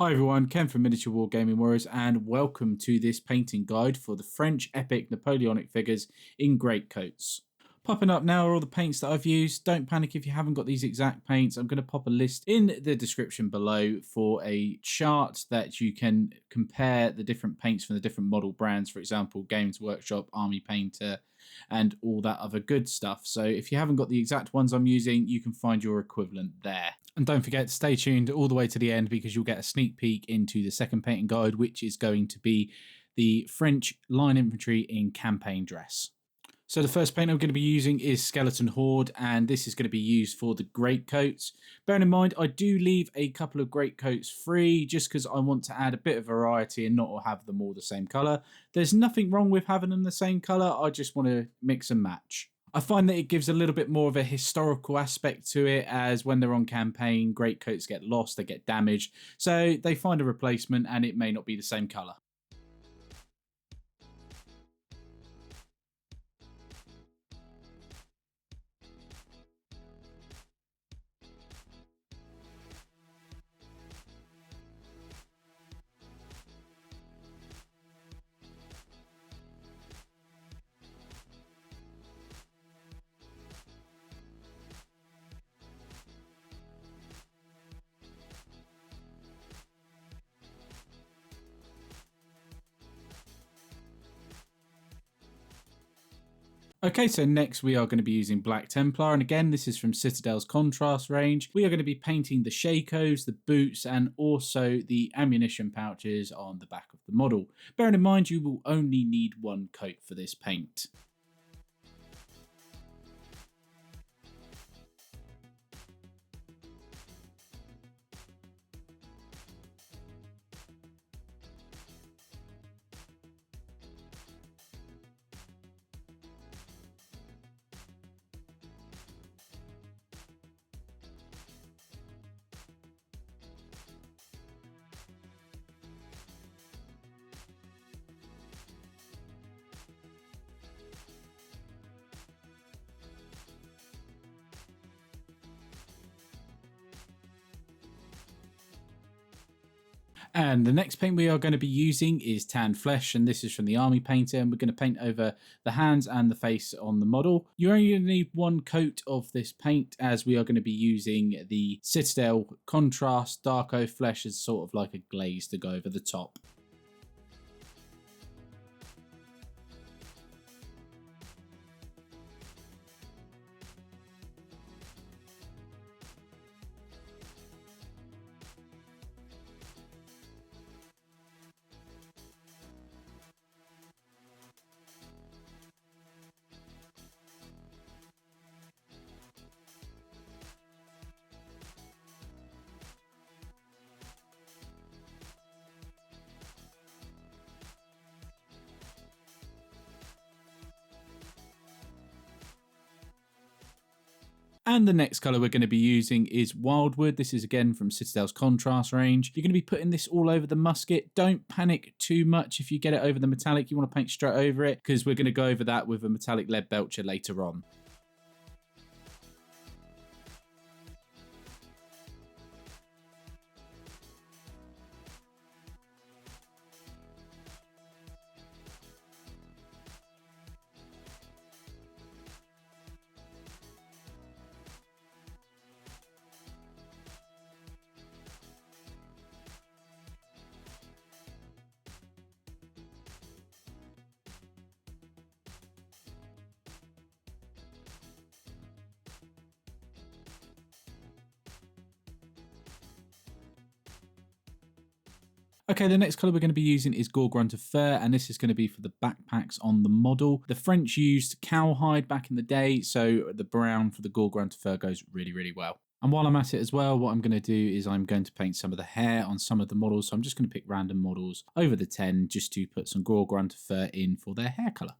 Hi everyone, Ken from Miniature Wargaming Warriors, and welcome to this painting guide for the French epic Napoleonic figures in greatcoats. Popping up now are all the paints that I've used. Don't panic if you haven't got these exact paints. I'm going to pop a list in the description below for a chart that you can compare the different paints from the different model brands, for example, Games Workshop, Army Painter, and all that other good stuff. So if you haven't got the exact ones I'm using, you can find your equivalent there. And don't forget to stay tuned all the way to the end because you'll get a sneak peek into the second painting guide, which is going to be the French line infantry in campaign dress. So the first paint I'm going to be using is Skeleton Horde, and this is going to be used for the greatcoats. Bearing in mind, I do leave a couple of greatcoats free just because I want to add a bit of variety and not have them all the same colour. There's nothing wrong with having them the same colour, I just want to mix and match. I find that it gives a little bit more of a historical aspect to it, as when they're on campaign, greatcoats get lost, they get damaged, so they find a replacement and it may not be the same colour. Okay, so next we are going to be using Black Templar, and again this is from Citadel's Contrast range. We are going to be painting the shakos, the boots, and also the ammunition pouches on the back of the model. Bearing in mind you will only need one coat for this paint. And the next paint we are going to be using is Tan Flesh, and this is from the Army Painter, and we're going to paint over the hands and the face on the model. You're only going to need one coat of this paint, as we are going to be using the Citadel Contrast Darko Flesh as sort of like a glaze to go over the top. And the next colour we're going to be using is Wildwood. This is again from Citadel's Contrast range. You're going to be putting this all over the musket. Don't panic too much if you get it over the metallic. You want to paint straight over it, because we're going to go over that with a metallic LEADBELCHER later on. Okay, the next colour we're going to be using is GORE-GRUNTA Fur, and this is going to be for the backpacks on the model. The French used cowhide back in the day, so the brown for the GORE-GRUNTA Fur goes really, really well. And while I'm at it as well, what I'm going to do is I'm going to paint some of the hair on some of the models. So I'm just going to pick random models over the 10 just to put some GORE-GRUNTA Fur in for their hair colour.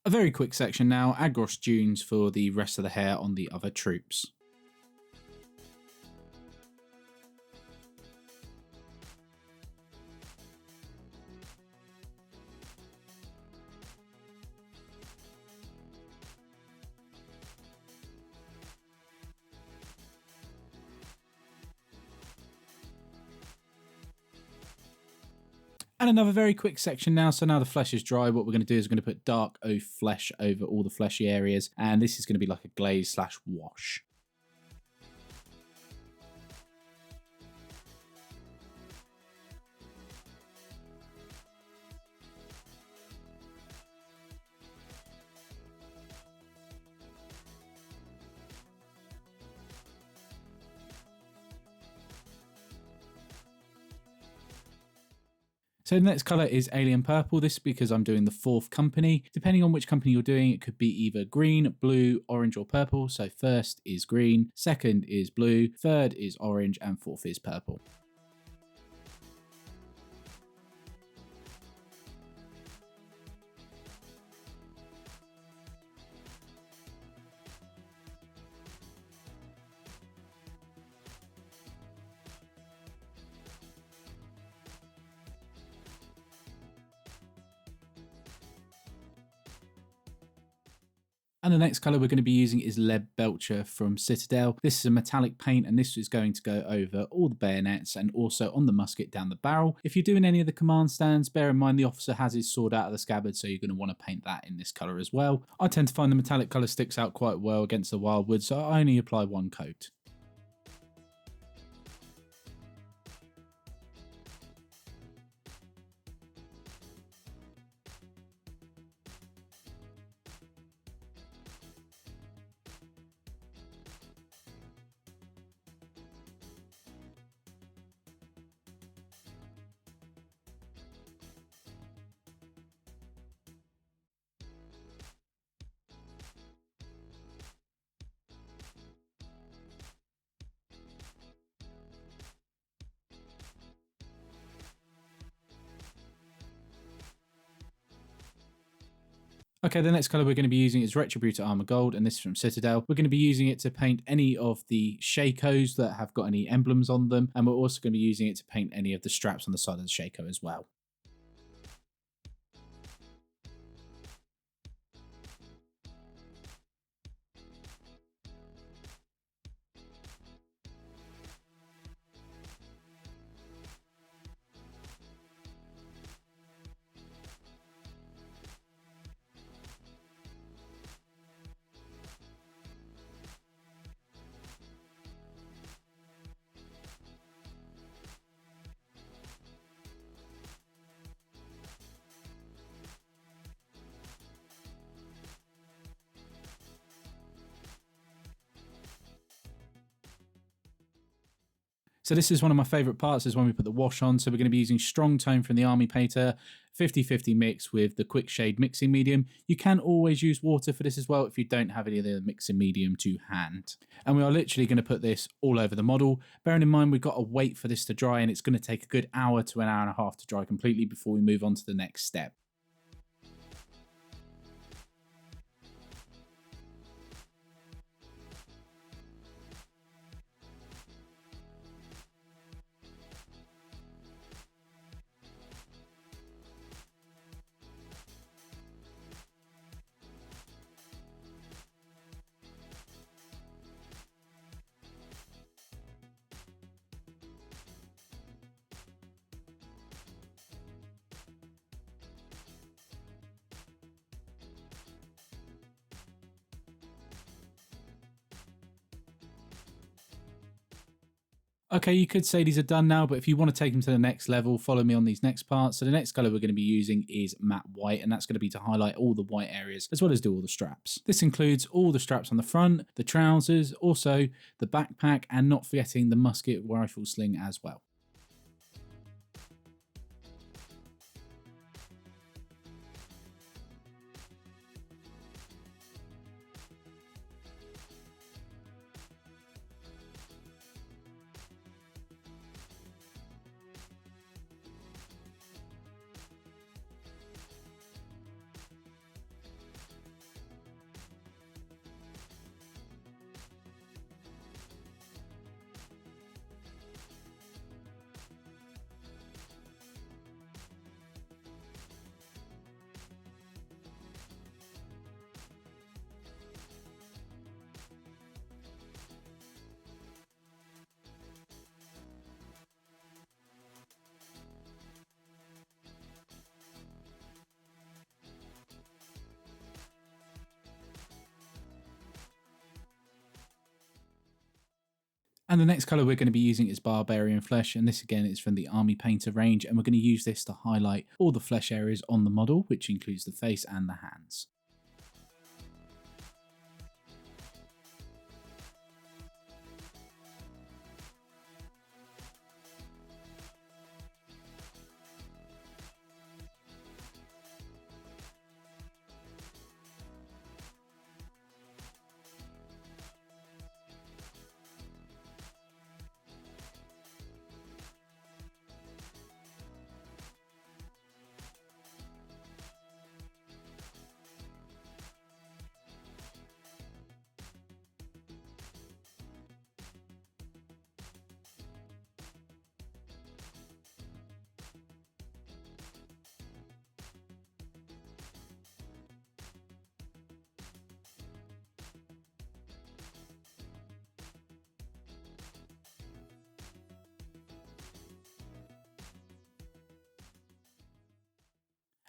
A very quick section now, AGGROS dunes for the rest of the hair on the other troops. And another very quick section now. So now the flesh is dry, what we're going to do is we're going to put dark oath flesh over all the fleshy areas. And this is going to be like a glaze / wash. So the next colour is Alien Purple. This is because I'm doing the 4th company. Depending on which company you're doing, it could be either green, blue, orange or purple. So 1st is green, 2nd is blue, 3rd is orange and 4th is purple. And the next colour we're going to be using is LEADBELCHER from Citadel. This is a metallic paint and this is going to go over all the bayonets and also on the musket down the barrel. If you're doing any of the command stands, bear in mind the officer has his sword out of the scabbard, so you're going to want to paint that in this colour as well. I tend to find the metallic colour sticks out quite well against the wildwood, so I only apply 1 coat. Okay, the next colour we're going to be using is Retributor Armour Gold, and this is from Citadel. We're going to be using it to paint any of the shakos that have got any emblems on them, and we're also going to be using it to paint any of the straps on the side of the shako as well. So this is one of my favourite parts, is when we put the wash on. So we're going to be using Strong Tone from the Army Painter, 50-50 mix with the Quick Shade mixing medium. You can always use water for this as well if you don't have any of the mixing medium to hand. And we are literally going to put this all over the model. Bearing in mind we've got to wait for this to dry, and it's going to take a good hour to an hour and a half to dry completely before we move on to the next step. Okay, you could say these are done now, but if you want to take them to the next level, follow me on these next parts. So the next colour we're going to be using is matte white, and that's going to be to highlight all the white areas as well as do all the straps. This includes all the straps on the front, the trousers, also the backpack, and not forgetting the musket rifle sling as well. And the next colour we're going to be using is Barbarian Flesh, and this again is from the Army Painter range, and we're going to use this to highlight all the flesh areas on the model, which includes the face and the hands.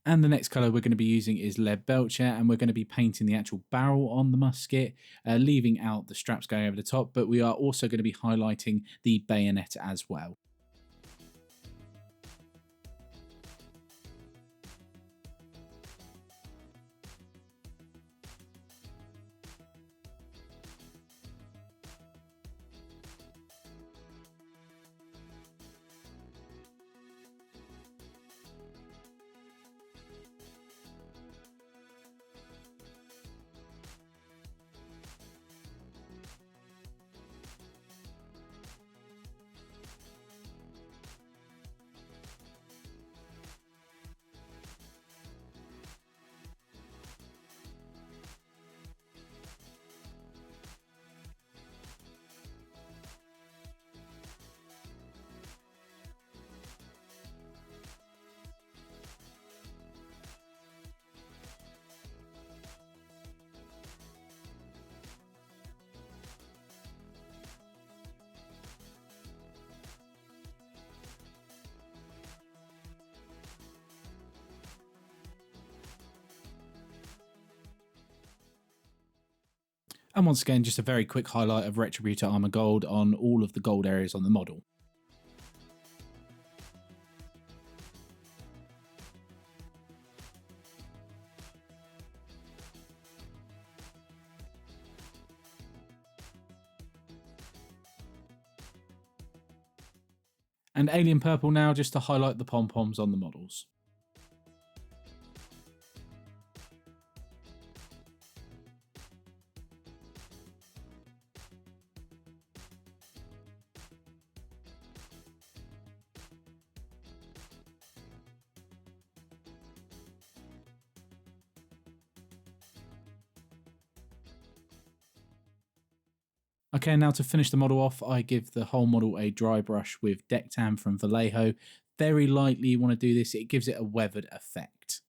And the next colour we're going to be using is LEADBELCHER, and we're going to be painting the actual barrel on the musket, leaving out the straps going over the top, but we are also going to be highlighting the bayonet as well. And once again, just a very quick highlight of Retributor Armor Gold on all of the gold areas on the model. And Alien Purple now, just to highlight the pom-poms on the models. Okay, now to finish the model off, I give the whole model a dry brush with Deck Tan from Vallejo. Very lightly you want to do this, it gives it a weathered effect.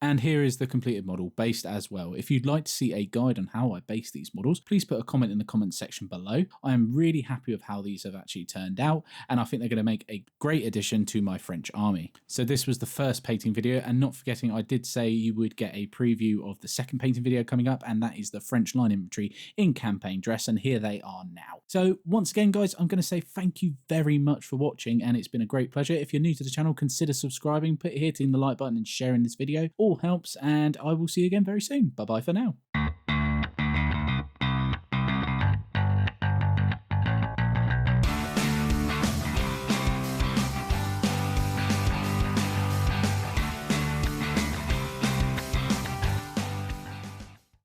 And here is the completed model, based as well. If you'd like to see a guide on how I base these models, please put a comment in the comments section below. I am really happy with how these have actually turned out, and I think they're going to make a great addition to my French army. So this was the first painting video, and not forgetting I did say you would get a preview of the second painting video coming up, and that is the French line infantry in campaign dress, and here they are now. So once again, guys, I'm going to say thank you very much for watching, and it's been a great pleasure. If you're new to the channel, consider subscribing, hitting the like button and sharing this video. All helps, and I will see you again very soon. Bye bye for now.